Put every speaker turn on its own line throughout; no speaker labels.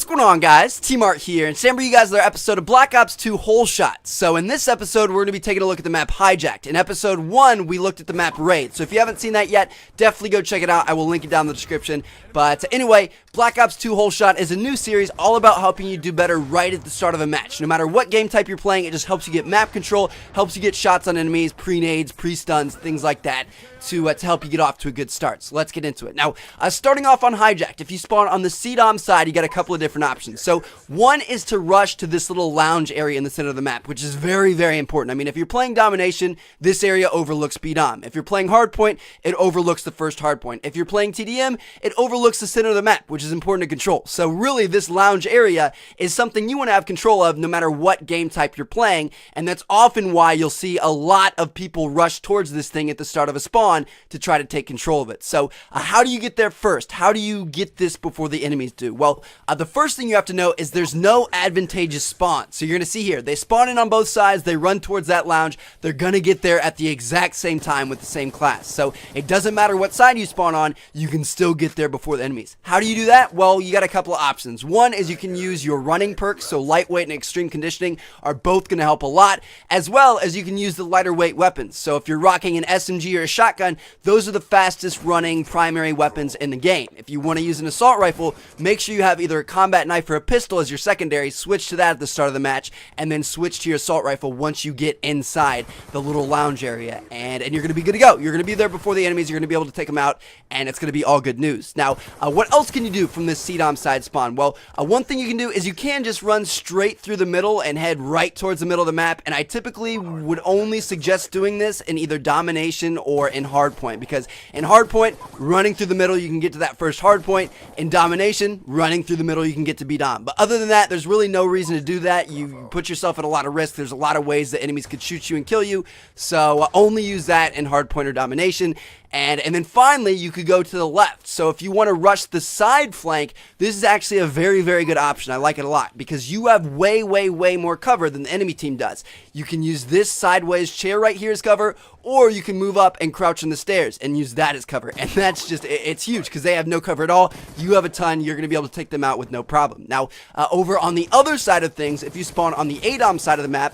What's going on, guys? T-Mart here, and stand by you guys another episode of Black Ops 2 Holeshot. So in this episode, we're going to be taking a look at the map Hijacked. In episode 1, we looked at the map Raid. So if you haven't seen that yet, definitely go check it out. I will link it down in the description. But anyway, Black Ops 2 Holeshot is a new series all about helping you do better right at the start of a match. No matter what game type you're playing, it just helps you get map control, helps you get shots on enemies, pre-nades, pre-stuns, things like that, to help you get off to a good start. So let's get into it. Now, starting off on Hijacked, if you spawn on the CDOM side, you got a couple of different options. So one is to rush to this little lounge area in the center of the map, which is very, very important. I mean, if you're playing Domination, this area overlooks BDOM. If you're playing Hardpoint, it overlooks the first Hardpoint. If you're playing TDM, it overlooks the center of the map, which is important to control. So really, this lounge area is something you want to have control of no matter what game type you're playing, and that's often why you'll see a lot of people rush towards this thing at the start of a spawn to try to take control of it. So how do you get there first? How do you get this before the enemies do? Well, the first thing you have to know is there's no advantageous spawn. So you're going to see here, they spawn in on both sides, they run towards that lounge, they're going to get there at the exact same time with the same class. So it doesn't matter what side you spawn on, you can still get there before the enemies. How do you do that? Well, you got a couple of options. One is you can use your running perks, so lightweight and extreme conditioning are both going to help a lot, as well as you can use the lighter weight weapons. So if you're rocking an SMG or a shotgun, those are the fastest running primary weapons in the game. If you want to use an assault rifle, make sure you have either a combat knife or a pistol as your secondary, switch to that at the start of the match, and then switch to your assault rifle once you get inside the little lounge area, and you're going to be good to go. You're going to be there before the enemies, you're going to be able to take them out, and it's going to be all good news. Now, what else can you do from this CDOM side spawn? Well, one thing you can do is you can just run straight through the middle and head right towards the middle of the map, and I typically would only suggest doing this in either Domination or in Hardpoint, because in Hardpoint, running through the middle, you can get to that first Hardpoint. In Domination, running through the middle, you can get to BDOM. But other than that, there's really no reason to do that. You put yourself at a lot of risk. There's a lot of ways that enemies could shoot you and kill you, so only use that in Hardpoint or Domination. And then finally, you could go to the left. So if you want to rush the side flank, this is actually a very, very good option. I like it a lot because you have way, way, way more cover than the enemy team does. You can use this sideways chair right here as cover, or you can move up and crouch on the stairs and use that as cover. And that's just, it's huge because they have no cover at all. You have a ton. You're going to be able to take them out with no problem. Now, over on the other side of things, if you spawn on the ADOM side of the map,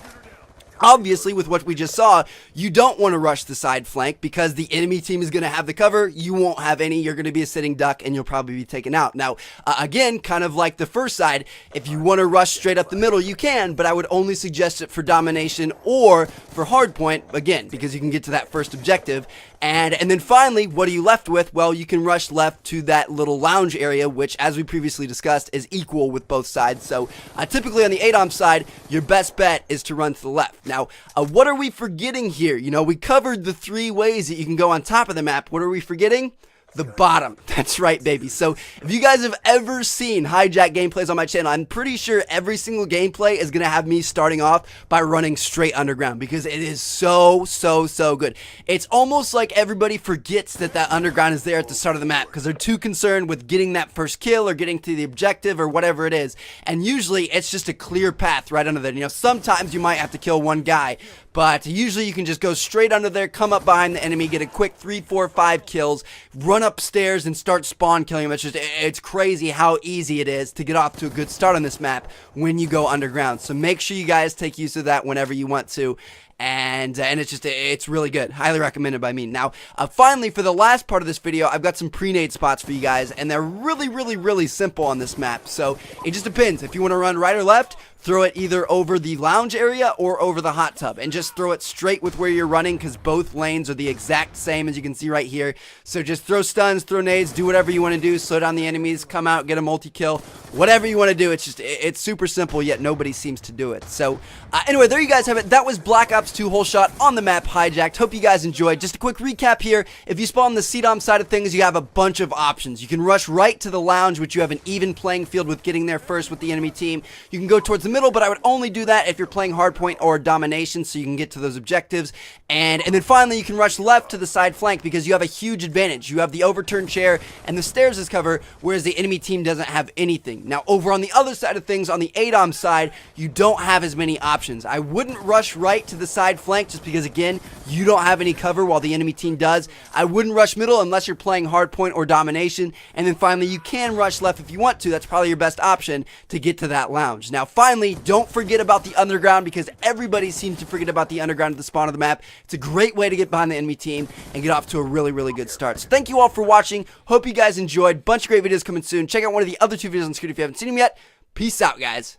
obviously, with what we just saw, you don't want to rush the side flank because the enemy team is going to have the cover. You won't have any. You're going to be a sitting duck, and you'll probably be taken out. Now, again, kind of like the first side, if you want to rush straight up the middle, you can, but I would only suggest it for Domination or for Hardpoint, again, because you can get to that first objective. And then finally, what are you left with? Well, you can rush left to that little lounge area, which, as we previously discussed, is equal with both sides. So typically on the ADOM side, your best bet is to run to the left. Now, what are we forgetting here? You know, we covered the 3 ways that you can go on top of the map. What are we forgetting? The bottom. That's right, baby. So if you guys have ever seen Hijack gameplays on my channel, I'm pretty sure every single gameplay is going to have me starting off by running straight underground because it is so good. It's almost like everybody forgets that that underground is there at the start of the map because they're too concerned with getting that first kill or getting to the objective or whatever it is. And usually it's just a clear path right under there. You know, sometimes you might have to kill one guy, but usually you can just go straight under there, come up behind the enemy, get a quick 3, 4, 5 kills, run upstairs and start spawn killing them. It's crazy how easy it is to get off to a good start on this map when you go underground. So make sure you guys take use of that whenever you want to. And it's really good. Highly recommended by me. Now, finally, for the last part of this video, I've got some pre-nade spots for you guys, and they're really simple on this map. So it just depends. If you want to run right or left, throw it either over the lounge area or over the hot tub, and just throw it straight with where you're running because both lanes are the exact same as you can see right here. So just throw stuns, throw nades, do whatever you want to do, slow down the enemies, come out, get a multi-kill, whatever you want to do. It's super simple, yet nobody seems to do it. So anyway, there you guys have it. That was Black Ops 2 Holeshot on the map Hijacked. Hope you guys enjoyed. Just a quick recap here. If you spawn the CDOM side of things, you have a bunch of options. You can rush right to the lounge, which you have an even playing field with getting there first with the enemy team. You can go towards the middle, but I would only do that if you're playing Hardpoint or Domination so you can get to those objectives. And then finally, you can rush left to the side flank because you have a huge advantage. You have the overturned chair and the stairs as cover, whereas the enemy team doesn't have anything. Now, over on the other side of things, on the ADOM side, you don't have as many options. I wouldn't rush right to the side flank just because, again, you don't have any cover while the enemy team does. I wouldn't rush middle unless you're playing hardpoint or domination. And then finally, you can rush left if you want to. That's probably your best option to get to that lounge. Now, finally, don't forget about the underground because everybody seems to forget about the underground at the spawn of the map. It's a great way to get behind the enemy team and get off to a really, really good start. So thank you all for watching. Hope you guys enjoyed. Bunch of great videos coming soon. Check out one of the other 2 videos on screen if you haven't seen them yet. Peace out, guys.